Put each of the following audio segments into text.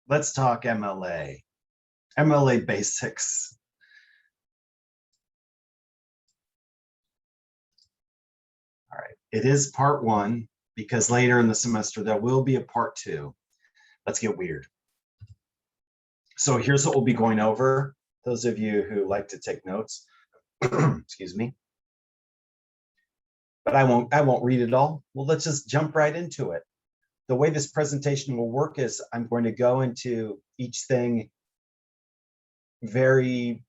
Let's talk MLA. MLA basics. All right, it is part one because later in the semester there will be a part two. Let's get weird. So here's what we'll be going over. Those of you who like to take notes, excuse me. But I won't read it all. Well, let's just jump right into it. The way this presentation will work is I'm going to go into each thing very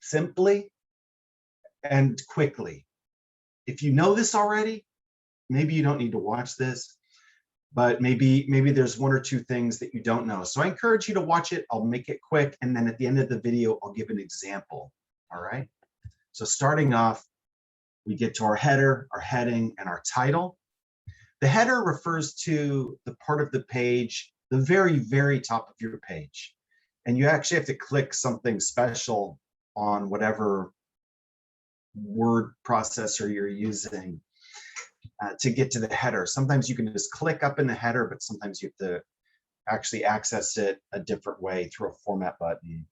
simply and quickly. If you know this already, maybe you don't need to watch this, but maybe there's one or two things that you don't know. So I encourage you to watch it. I'll make it quick. And then at the end of the video, I'll give an example. All right. So starting off, we get to our header, our heading, and our title. The header refers to the part of the page, the very, very top of your page. And you actually have to click something special on whatever word processor you're using to get to the header. Sometimes you can just click up in the header, but sometimes you have to actually access it a different way through a format button.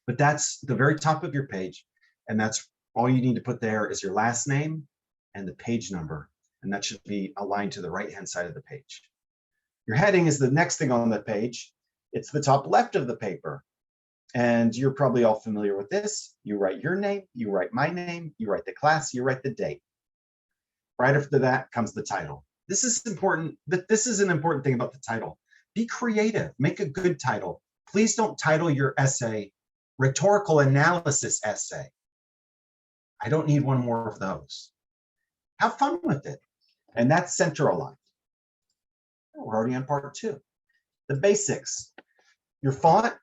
But that's the very top of your page, and that's all you need to put there is your last name and the page number, and that should be aligned to the right-hand side of the page. Your heading is the next thing on the page. It's the top left of the paper, and you're probably all familiar with this. You write your name, you write my name, you write the class, you write the date. Right after that comes the title. This is important, but this is an important thing about the title. Be creative, make a good title. Please don't title your essay Rhetorical Analysis Essay. I don't need one more of those. Have fun with it. And that's center aligned. We're already on part two. The basics. Your font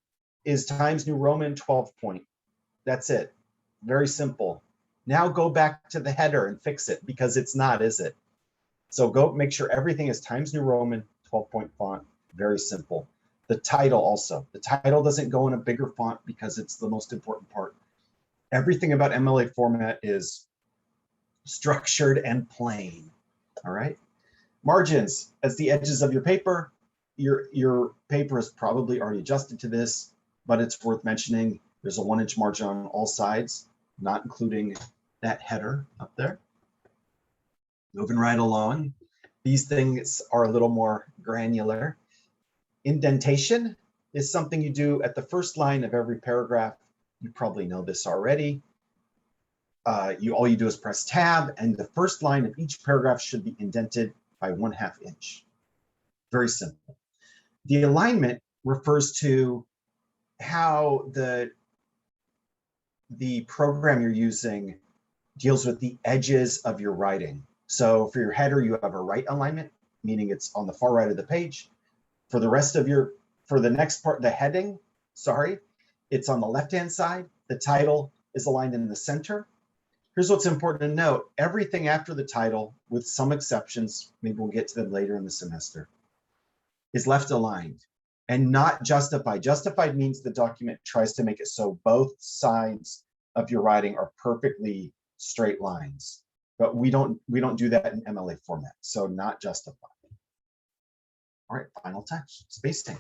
is Times New Roman 12 point. That's it. Very simple. Now go back to the header and fix it because it's not, is it? So go make sure everything is Times New Roman 12-point font. Very simple. The title also. The title doesn't go in a bigger font because it's the most important part. Everything about MLA format is structured and plain. All right. Margins as the edges of your paper. Your paper is probably already adjusted to this, but it's worth mentioning. There's a 1-inch margin on all sides, not including that header up there. Moving right along. These things are a little more granular. Indentation is something you do at the first line of every paragraph. You probably know this already. All you do is press tab, and the first line of each paragraph should be indented by 1/2 inch. Very simple. The alignment refers to how the program you're using deals with the edges of your writing. So for your header, you have a right alignment, meaning it's on the far right of the page. For the rest of for the next part, the heading, it's on the left-hand side. The title is aligned in the center. Here's what's important to note. Everything after the title, with some exceptions, maybe we'll get to them later in the semester, is left aligned and not justified. Justified means the document tries to make it so both sides of your writing are perfectly straight lines. But we don't do that in MLA format, so not justified. All right, final text, spacing.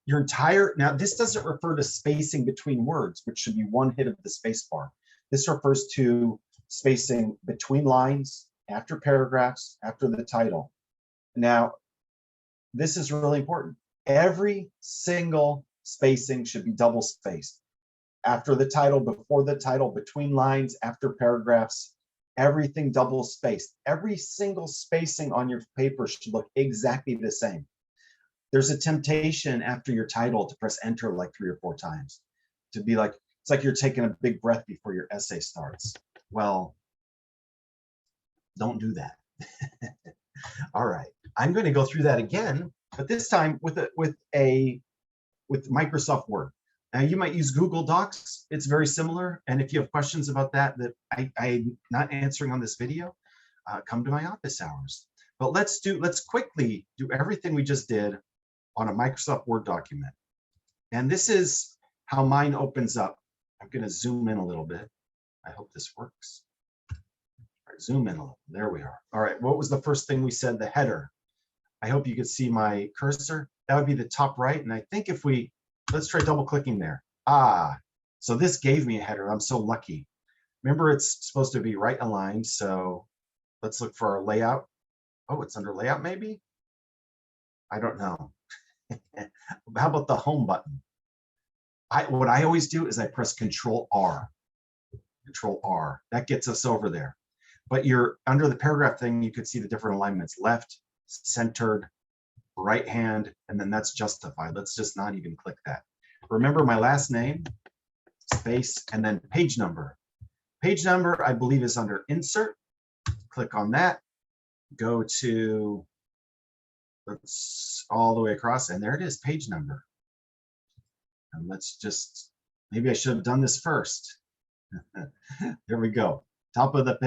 Now this doesn't refer to spacing between words, which should be 1 hit of the space bar. This refers to spacing between lines, after paragraphs, after the title. Now, this is really important. Every single spacing should be double spaced. After the title, before the title, between lines, after paragraphs, everything double spaced. Every single spacing on your paper should look exactly the same. There's a temptation after your title to press enter like 3 or 4 times, to be like, it's like you're taking a big breath before your essay starts. Well, don't do that. All right, I'm going to go through that again, but this time with Microsoft Word. Now you might use Google Docs. It's very similar. And if you have questions about that I'm not answering on this video, come to my office hours. But let's quickly do everything we just did on a Microsoft Word document. And this is how mine opens up. I'm going to zoom in a little bit. I hope this works. All right, zoom in a little. There we are. All right, what was the first thing we said? The header. I hope you can see my cursor. That would be the top right. And I think if we, let's try double clicking there. So this gave me a header. I'm so lucky. Remember, it's supposed to be right aligned. So let's look for our layout. Oh, it's under layout maybe? I don't know. How about the home button? What I always do is I press Control R. Control R. That gets us over there. But you're under the paragraph thing, you could see the different alignments: left, centered, right hand, and then that's justified. Let's just not even click that. Remember my last name, space, and then page number. Page number, I believe, is under Insert. Click on that. Go to, let's all the way across, and there it is, page number. And let's just, maybe I should have done this first. There we go. Top of the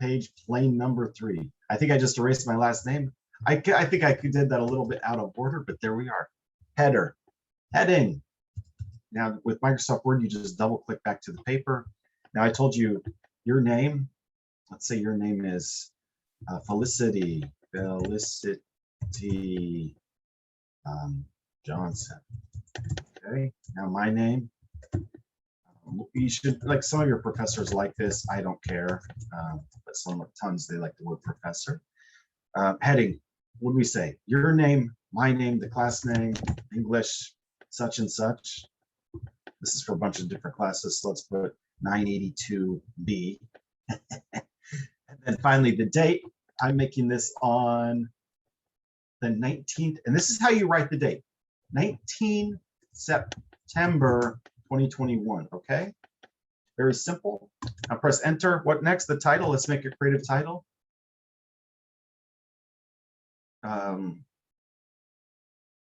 page, plain number 3. I think I just erased my last name. I think I did that a little bit out of order, but there we are. Header, heading. Now with Microsoft Word, you just double click back to the paper. Now I told you your name. Let's say your name is Felicity Johnson. Okay. Now my name. You should, like, some of your professors like this. I don't care, but tons they like the word professor. Heading. What do we say? Your name, my name, the class name, English, such and such. This is for a bunch of different classes, so let's put 982B. And then finally the date. I'm making this on the 19th, and this is how you write the date: 19 September 2021. Okay, very simple. Now press enter. What next? The title. Let's make a creative title.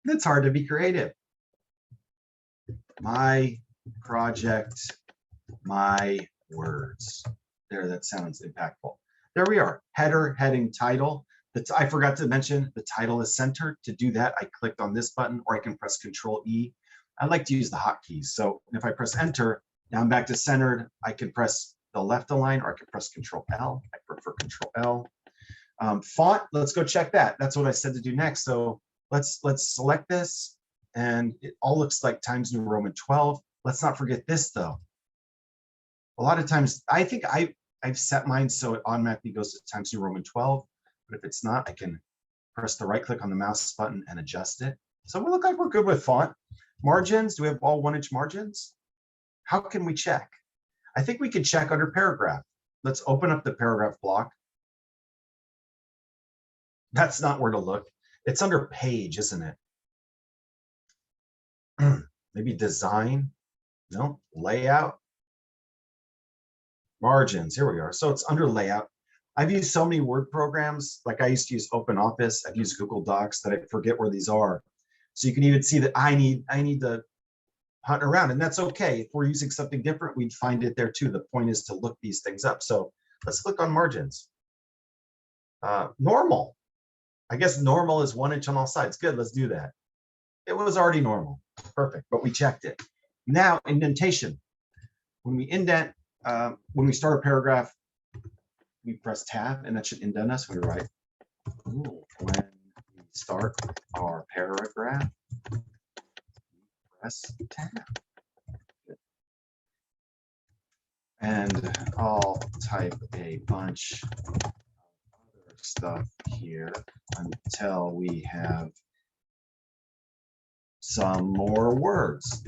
It's hard to be creative. My project, my words. There, that sounds impactful. There we are. Header, heading, title. I forgot to mention the title is centered. To do that, I clicked on this button, or I can press Control E. I like to use the hotkeys. So if I press enter, now I'm back to centered. I can press the left align, or I can press Control L. I prefer Control L. Font, let's go check that. That's what I said to do next. So let's select this, and it all looks like Times New Roman 12. Let's not forget this though. A lot of times, I think I've set mine so it automatically goes to Times New Roman 12. But if it's not, I can press the right click on the mouse button and adjust it. So we look like we're good with font. Margins, do we have all 1-inch margins? How can we check? I think we can check under paragraph. Let's open up the paragraph block. That's not where to look. It's under page, isn't it? Maybe design. No, layout. Margins, here we are. So it's under layout. I've used so many Word programs, like I used to use OpenOffice. I've used Google Docs that I forget where these are. So you can even see that I need to hunt around, and that's okay. If we're using something different, we'd find it there too. The point is to look these things up. So let's click on margins. Normal. I guess normal is 1 inch on all sides. Good, let's do that. It was already normal. Perfect, but we checked it. Now, indentation. When we indent, when we start a paragraph, we press tab, and that should indent us. We write, when we start our paragraph, press tab. And I'll type a bunch of other stuff here until we have some more words.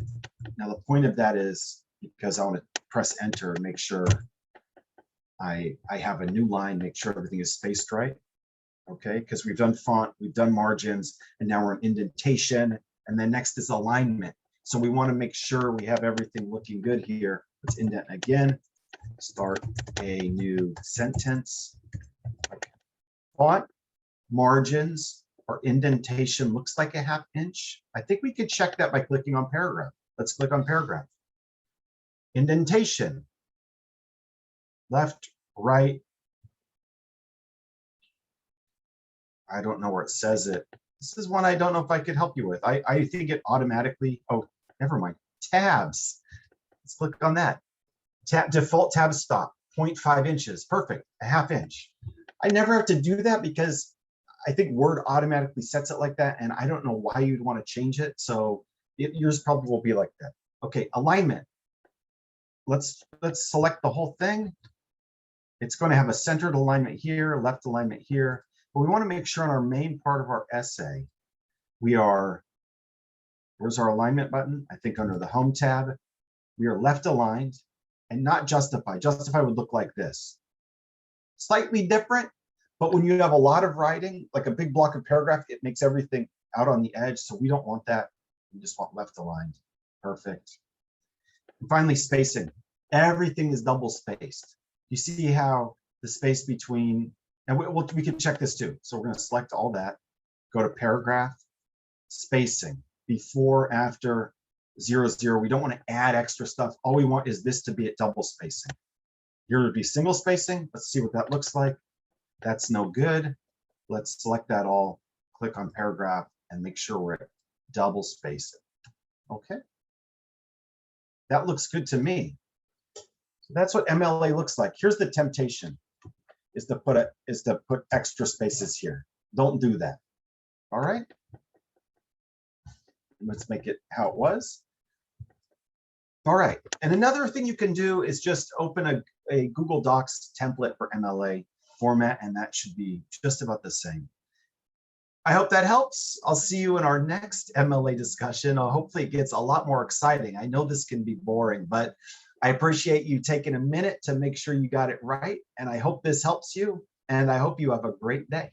Now, the point of that is because I want to press enter and make sure I have a new line, make sure everything is spaced right. Okay, because we've done font, we've done margins, and now we're in indentation, and then next is alignment. So we want to make sure we have everything looking good here. Let's indent again. Start a new sentence. Okay. Font, margins, or indentation looks like a 1/2 inch. I think we could check that by clicking on paragraph. Let's click on paragraph. Indentation. Left, right. I don't know where it says it. This is one I don't know if I could help you with. I think it automatically, oh, never mind. Tabs. Let's click on that. Default tab stop, 0.5 inches. Perfect, a 1/2 inch. I never have to do that because I think Word automatically sets it like that, and I don't know why you'd want to change it. So yours probably will be like that. Okay, alignment. Let's select the whole thing. It's going to have a centered alignment here, left alignment here, but we want to make sure on our main part of our essay, we are, where's our alignment button? I think under the Home tab, we are left aligned and not justify. Justify would look like this. Slightly different, but when you have a lot of writing, like a big block of paragraph, it makes everything out on the edge. So we don't want that. We just want left aligned. Perfect. And finally, spacing. Everything is double spaced. You see how the space between, and we can check this too. So we're going to select all that, go to paragraph, spacing, before, after, 0, 0. We don't want to add extra stuff. All we want is this to be at double spacing. Here would be single spacing. Let's see what that looks like. That's no good. Let's select that all, click on paragraph, and make sure we're at double spacing. Okay. That looks good to me. So that's what MLA looks like. Here's the temptation, is to put extra spaces here. Don't do that. All right. Let's make it how it was. All right. And another thing you can do is just open a Google Docs template for MLA format, and that should be just about the same. I hope that helps. I'll see you in our next MLA discussion. Hopefully it gets a lot more exciting. I know this can be boring, but I appreciate you taking a minute to make sure you got it right. And I hope this helps you. And I hope you have a great day.